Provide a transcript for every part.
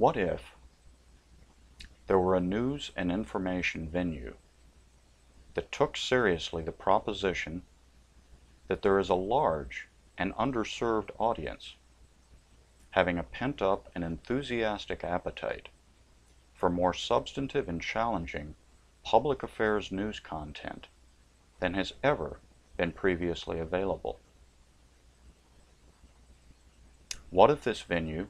What if there were a news and information venue that took seriously the proposition that there is a large and underserved audience having a pent-up and enthusiastic appetite for more substantive and challenging public affairs news content than has ever been previously available? What if this venue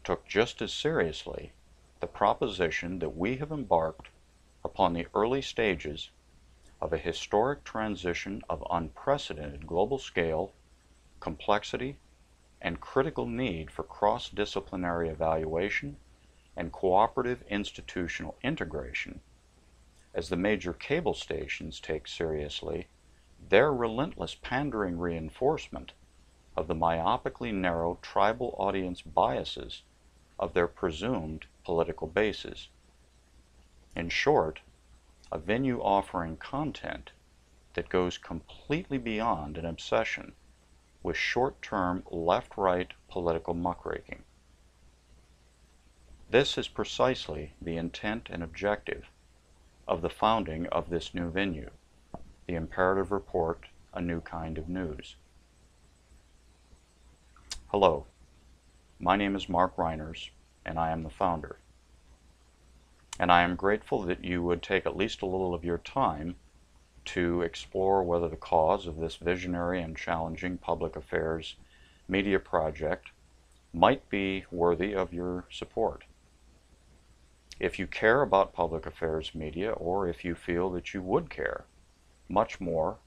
took just as seriously the proposition that we have embarked upon the early stages of a historic transition of unprecedented global scale, complexity, and critical need for cross-disciplinary evaluation and cooperative institutional integration as the major cable stations take seriously their relentless pandering reinforcement of the myopically narrow tribal audience biases of their presumed political bases. In short, a venue offering content that goes completely beyond an obsession with short-term left-right political muckraking. This is precisely the intent and objective of the founding of this new venue, the Imperative Report, A New Kind of News. Hello, my name is Mark Reiners, and I am the founder. And I am grateful that you would take at least a little of your time to explore whether the cause of this visionary and challenging public affairs media project might be worthy of your support. If you care about public affairs media, or if you feel that you would care much more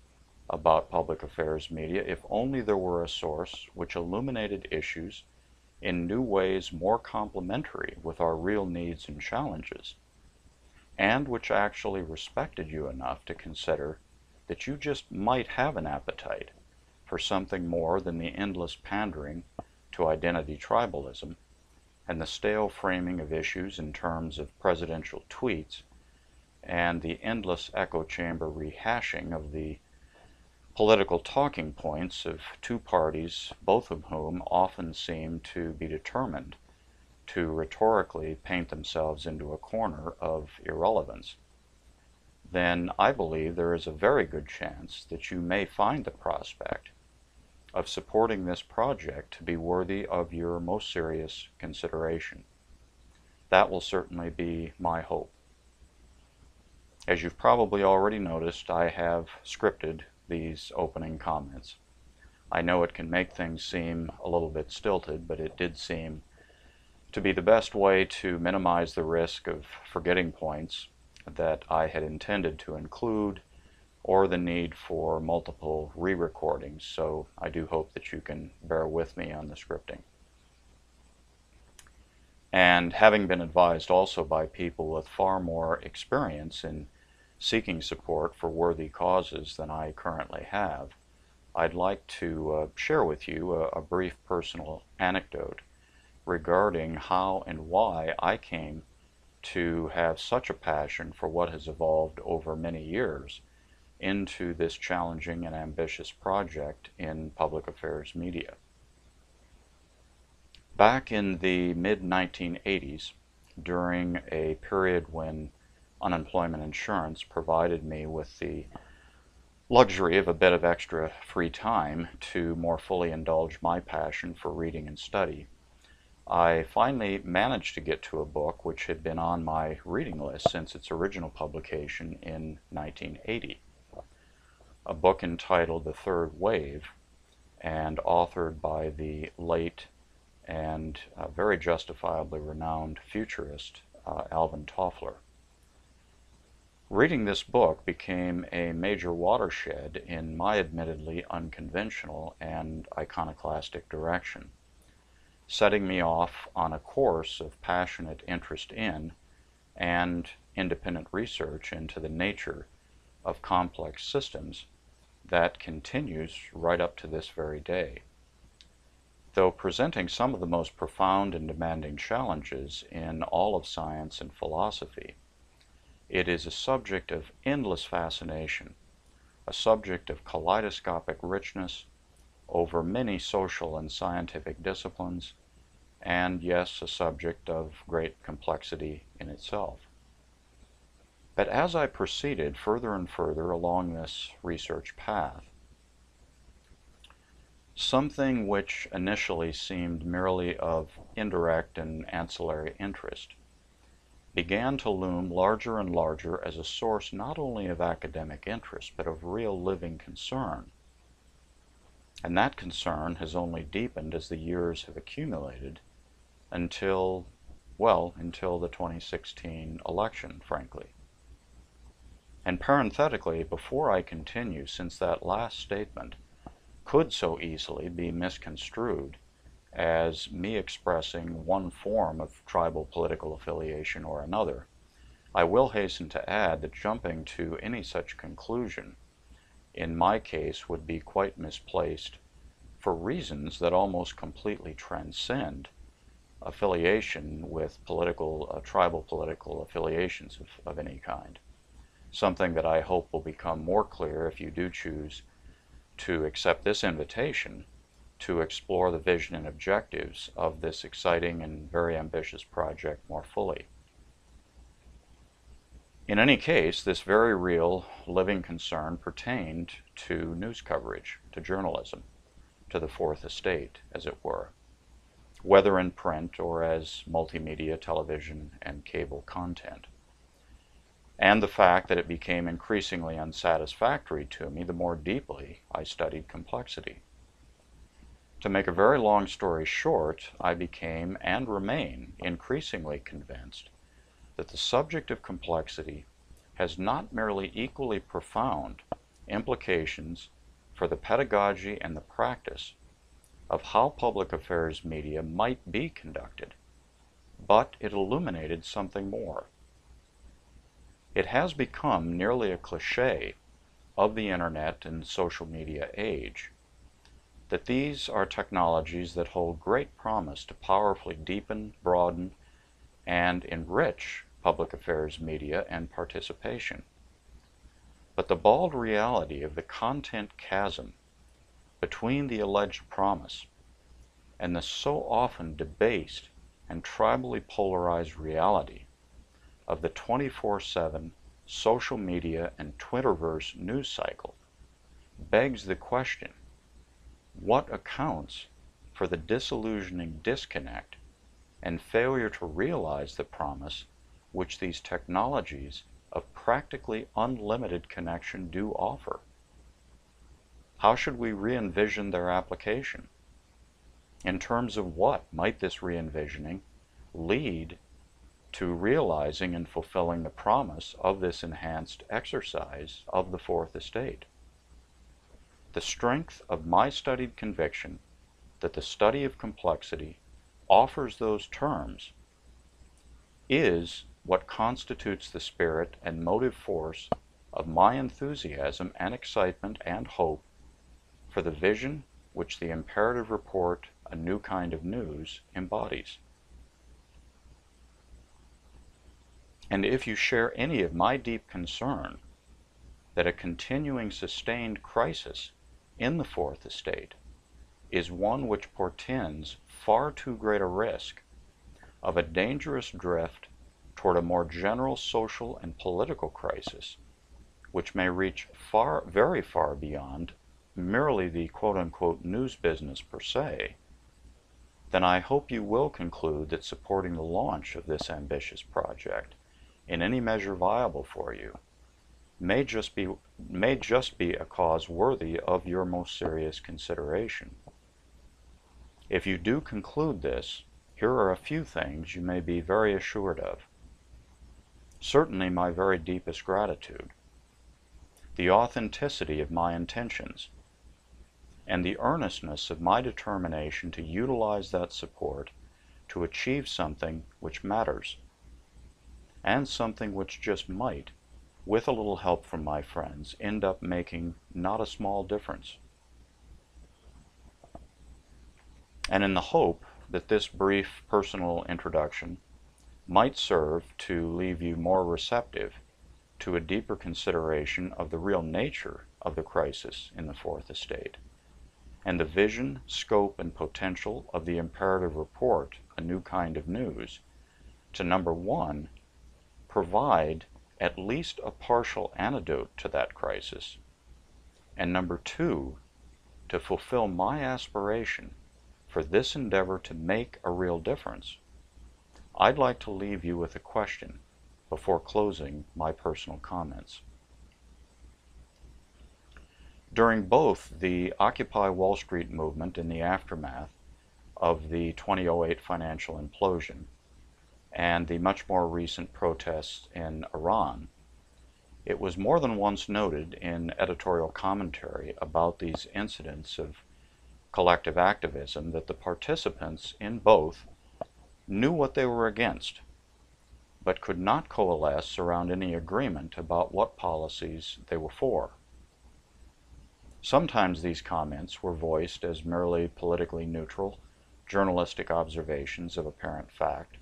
about public affairs media if only there were a source which illuminated issues in new ways more complementary with our real needs and challenges, and which actually respected you enough to consider that you just might have an appetite for something more than the endless pandering to identity tribalism and the stale framing of issues in terms of presidential tweets and the endless echo chamber rehashing of the political talking points of two parties, both of whom often seem to be determined to rhetorically paint themselves into a corner of irrelevance, then I believe there is a very good chance that you may find the prospect of supporting this project to be worthy of your most serious consideration. That will certainly be my hope. As you've probably already noticed, I have scripted these opening comments. I know it can make things seem a little bit stilted, but it did seem to be the best way to minimize the risk of forgetting points that I had intended to include, or the need for multiple re-recordings, so I do hope that you can bear with me on the scripting. And having been advised also by people with far more experience in seeking support for worthy causes than I currently have, I'd like to share with you a brief personal anecdote regarding how and why I came to have such a passion for what has evolved over many years into this challenging and ambitious project in public affairs media. Back in the mid-1980s, during a period when unemployment insurance provided me with the luxury of a bit of extra free time to more fully indulge my passion for reading and study, I finally managed to get to a book which had been on my reading list since its original publication in 1980. A book entitled The Third Wave, and authored by the late and very justifiably renowned futurist Alvin Toffler. Reading this book became a major watershed in my admittedly unconventional and iconoclastic direction, setting me off on a course of passionate interest in and independent research into the nature of complex systems that continues right up to this very day. Though presenting some of the most profound and demanding challenges in all of science and philosophy, it is a subject of endless fascination, a subject of kaleidoscopic richness over many social and scientific disciplines, and yes, a subject of great complexity in itself. But as I proceeded further and further along this research path, something which initially seemed merely of indirect and ancillary interest began to loom larger and larger as a source not only of academic interest, but of real living concern. And that concern has only deepened as the years have accumulated until the 2016 election, frankly. And parenthetically, before I continue, since that last statement could so easily be misconstrued as me expressing one form of tribal political affiliation or another, I will hasten to add that jumping to any such conclusion in my case would be quite misplaced for reasons that almost completely transcend affiliation with tribal political affiliations of any kind. Something that I hope will become more clear if you do choose to accept this invitation to explore the vision and objectives of this exciting and very ambitious project more fully. In any case, this very real living concern pertained to news coverage, to journalism, to the Fourth Estate, as it were, whether in print or as multimedia, television, and cable content. And the fact that it became increasingly unsatisfactory to me the more deeply I studied complexity. To make a very long story short, I became and remain increasingly convinced that the subject of complexity has not merely equally profound implications for the pedagogy and the practice of how public affairs media might be conducted, but it illuminated something more. It has become nearly a cliché of the internet and social media age that these are technologies that hold great promise to powerfully deepen, broaden, and enrich public affairs media and participation. But the bald reality of the content chasm between the alleged promise and the so often debased and tribally polarized reality of the 24/7 social media and Twitterverse news cycle begs the question: what accounts for the disillusioning disconnect and failure to realize the promise which these technologies of practically unlimited connection do offer? How should we re-envision their application? In terms of what might this re-envisioning lead to realizing and fulfilling the promise of this enhanced exercise of the Fourth Estate? The strength of my studied conviction that the study of complexity offers those terms is what constitutes the spirit and motive force of my enthusiasm and excitement and hope for the vision which the imperative report, A New Kind of News, embodies. And if you share any of my deep concern that a continuing sustained crisis in the Fourth Estate is one which portends far too great a risk of a dangerous drift toward a more general social and political crisis, which may reach very far beyond merely the quote-unquote news business per se, then I hope you will conclude that supporting the launch of this ambitious project in any measure viable for you may just be a cause worthy of your most serious consideration. If you do conclude this, here are a few things you may be very assured of. Certainly my very deepest gratitude, the authenticity of my intentions, and the earnestness of my determination to utilize that support to achieve something which matters, and something which just might, with a little help from my friends, end up making not a small difference. And in the hope that this brief personal introduction might serve to leave you more receptive to a deeper consideration of the real nature of the crisis in the Fourth Estate, and the vision, scope, and potential of the imperative report, A New Kind of News, to number one, provide at least a partial antidote to that crisis, and number two, to fulfill my aspiration for this endeavor to make a real difference, I'd like to leave you with a question before closing my personal comments. During both the Occupy Wall Street movement in the aftermath of the 2008 financial implosion and the much more recent protests in Iran, it was more than once noted in editorial commentary about these incidents of collective activism that the participants in both knew what they were against, but could not coalesce around any agreement about what policies they were for. Sometimes these comments were voiced as merely politically neutral, journalistic observations of apparent fact,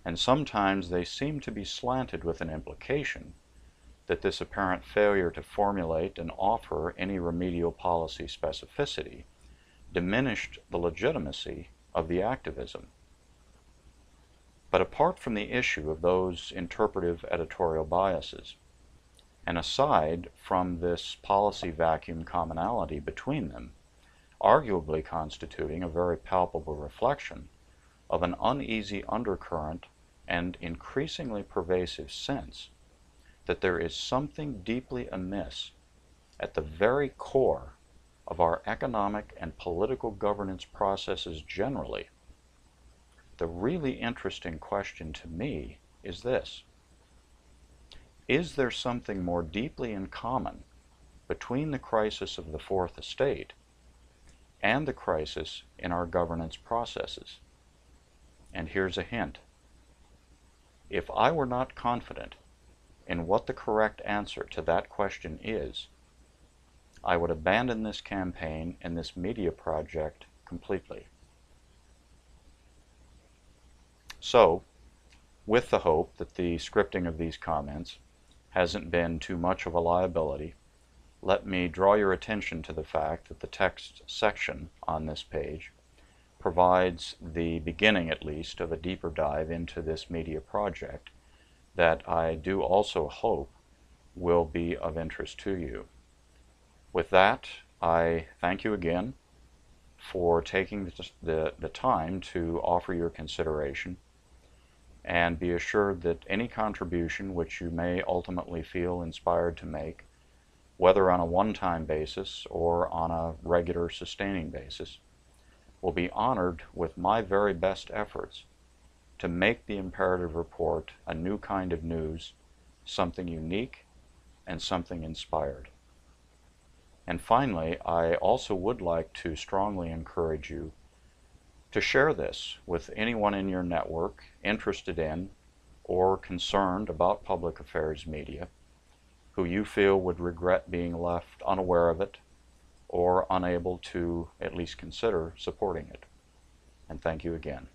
and sometimes they seemed to be slanted with an implication that this apparent failure to formulate and offer any remedial policy specificity diminished the legitimacy of the activism. But apart from the issue of those interpretive editorial biases, and aside from this policy vacuum commonality between them, arguably constituting a very palpable reflection of an uneasy undercurrent and increasingly pervasive sense that there is something deeply amiss at the very core of our economic and political governance processes generally, the really interesting question to me is this: is there something more deeply in common between the crisis of the Fourth Estate and the crisis in our governance processes? And here's a hint. If I were not confident in what the correct answer to that question is, I would abandon this campaign and this media project completely. So, with the hope that the scripting of these comments hasn't been too much of a liability, let me draw your attention to the fact that the text section on this page provides the beginning, at least, of a deeper dive into this media project that I do also hope will be of interest to you. With that, I thank you again for taking the time to offer your consideration, and be assured that any contribution which you may ultimately feel inspired to make, whether on a one-time basis or on a regular sustaining basis, will be honored with my very best efforts to make the imperative report, A New Kind of News, something unique and something inspired. And finally, I also would like to strongly encourage you to share this with anyone in your network interested in or concerned about public affairs media who you feel would regret being left unaware of it or unable to at least consider supporting it. And thank you again.